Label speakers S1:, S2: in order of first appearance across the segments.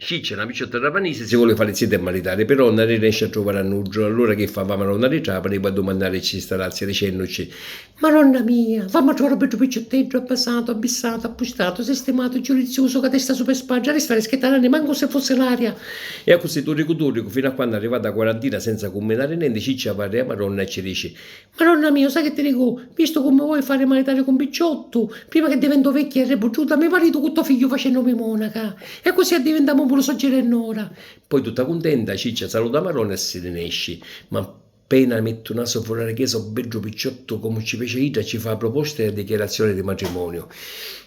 S1: Ciccia, una picciotta trapanese, si vuole fare il sito maritare, però non riesce a trovare annuncio. Allora che fa? Va a Maronna di Trapani, poi a domandare ci sta razia dicendoci: Maronna mia, fammi trovare per picciottino, abbassato, abissato, appustato, sistemato, giudizioso, che testa super spaggia, restare schettare, manco se fosse l'aria. E a così turico, fino a quando è arrivata a quarantina senza commentare niente, Ciccia parla a Maronna e ci dice: Maronna mia, sai che ti dico? Visto come vuoi fare maritare con picciotto, prima che divento vecchia e rebocciuta, mio marito con tuo figlio facendomi monaca. E così diventiamo pure sorgere e nora. Poi tutta contenta, Ciccia saluta Maronna e se ne esce. Ma appena mette un naso fuori la chiesa, un bello picciotto come ci fece Ida, ci fa proposta e dichiarazione di matrimonio.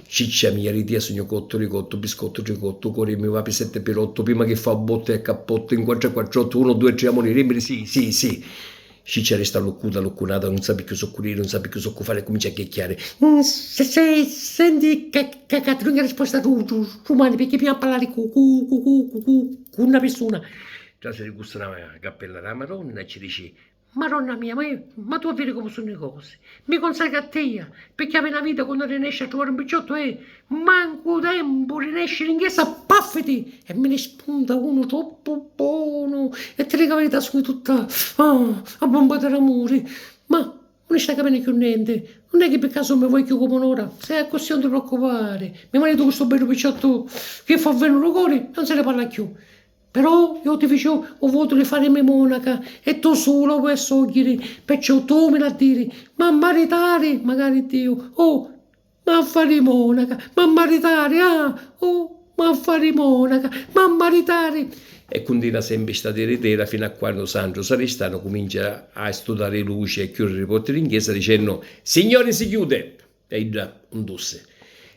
S1: Ciccia mia, ritia sogno cotto, ricotto, biscotto, ricotto, cuore mi va per 7 per 8, prima che fa botte e cappotto, in 4 48, 1, 2, 3 amori, rimini, sì, sì, sì. Ciccia resta locunata, non sa più che soccurire, non sa più che soccufare e comincia a chiacchiare. Senti, caccato, non hai risposta tu, umani, perché prima a parlare con una persona. Già si rigusta la cappella della Madonna e ci dice: Madonna mia, ma tu vedi come sono le cose? Mi consacra a te, perché avevi una vita quando riesci a trovare un picciotto e manco tempo riesci in chiesa, paffiti! E me ne spunta uno troppo buono e ti dico la verità, sono tutta a bomba d'amore. Ma non stai capendo più niente. Non è che per caso mi vuoi più come un'ora? Se è così non ti preoccupare. Mio marito questo bello picciotto che fa venire cuore, non se ne parla più. Però io ti dicevo, ho voluto farmi monaca e tu solo puoi scegliere, perciò tu me la dire, ma maritare, magari Dio, oh, ma fare monaca, ma maritare, oh, ma fare monaca, ma maritare. E continua sempre sta eredera fino a quando Sandro Saristano comincia a studiare luce e chiudere i porti in chiesa dicendo: Signori si chiude! E già, un dosse.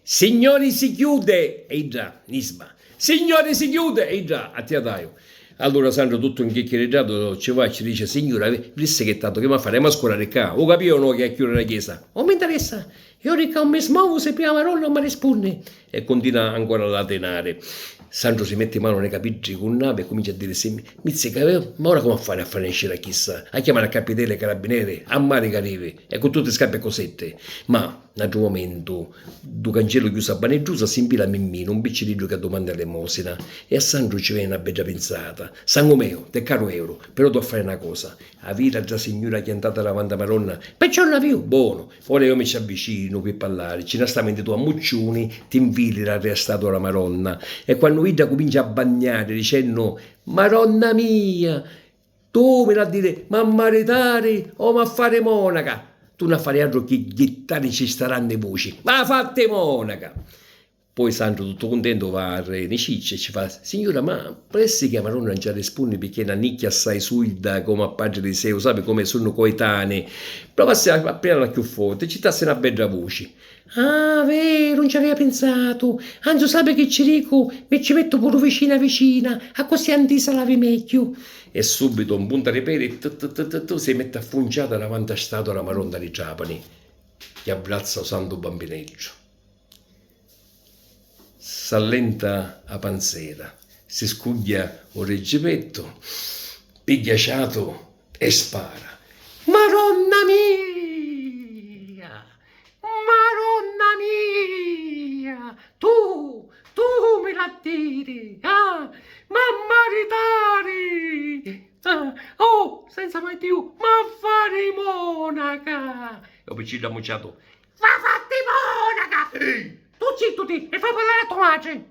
S1: Signori si chiude! E già, Nisba. Signore si chiude! E già, a teataio. Allora Sandro tutto inchiacchiereggiato ci va e ci dice: Signora, visse che tanto che mi faremo a scuolare qua? O capivo no che a chiudere la chiesa? Non mi interessa. Io ricca un mesmo se prima parola non mi risponde. E continua ancora a latenare. Sandro si mette mano nei capigli con nave e comincia a dire: Mizzica, ma ora come a fare a fare uscire chissà? A chiamare a capitelli e carabinieri, a mare che arrivi, e con tutte scarpe e cosette. Ma, in altro momento, du cancello chiuso a baneggiusa, si impila a Mimmino, un biccirillo che domanda l'emosina. E a Sandro ci viene una bella pensata. Sangue mio, te caro euro, però devo fare una cosa. A vita già signora chiantata davanti a Maronna, perciò non la più, buono. Ora io mi ci avvicino per parlare, ci nastamenti tu a mucciuni, ti infili la restato la Maronna. E quando Ida comincia a bagnare dicendo: Maronna mia, tu me la dire, ma maritare o ma fare monaca? Tu non fare altro che ghittare ci staranno le voci, ma fatte monaca! Poi Sandro tutto contento va a Re Ciccia e ci fa: Signora, ma pressi che Maronna non ci risponde perché è una nicchia assai suida come a padre di Seo, sai come sono coetanei. Prova a aprirla più forte, ci tasse una bella voce. Ah, vero, non ci aveva pensato. Anzi, sai che ci dico? Mi ci metto pure vicina, a così antisa lavi meglio. E subito un punta repere si mette affunciata davanti a stato la Maronda di Trapani, che abbraccia santo bambineggio. S'allenta a panzera, si scuglia un reggimento, pighiaciato e spara. Maronna mia! Maronna mia! Tu me la tiri! Ma maritare! Oh, senza mai più, ma fare monaca! Ho piccino ammucciato. Ma fatti monaca! Ehi! Tu zitto te e fai parlare a tua madre!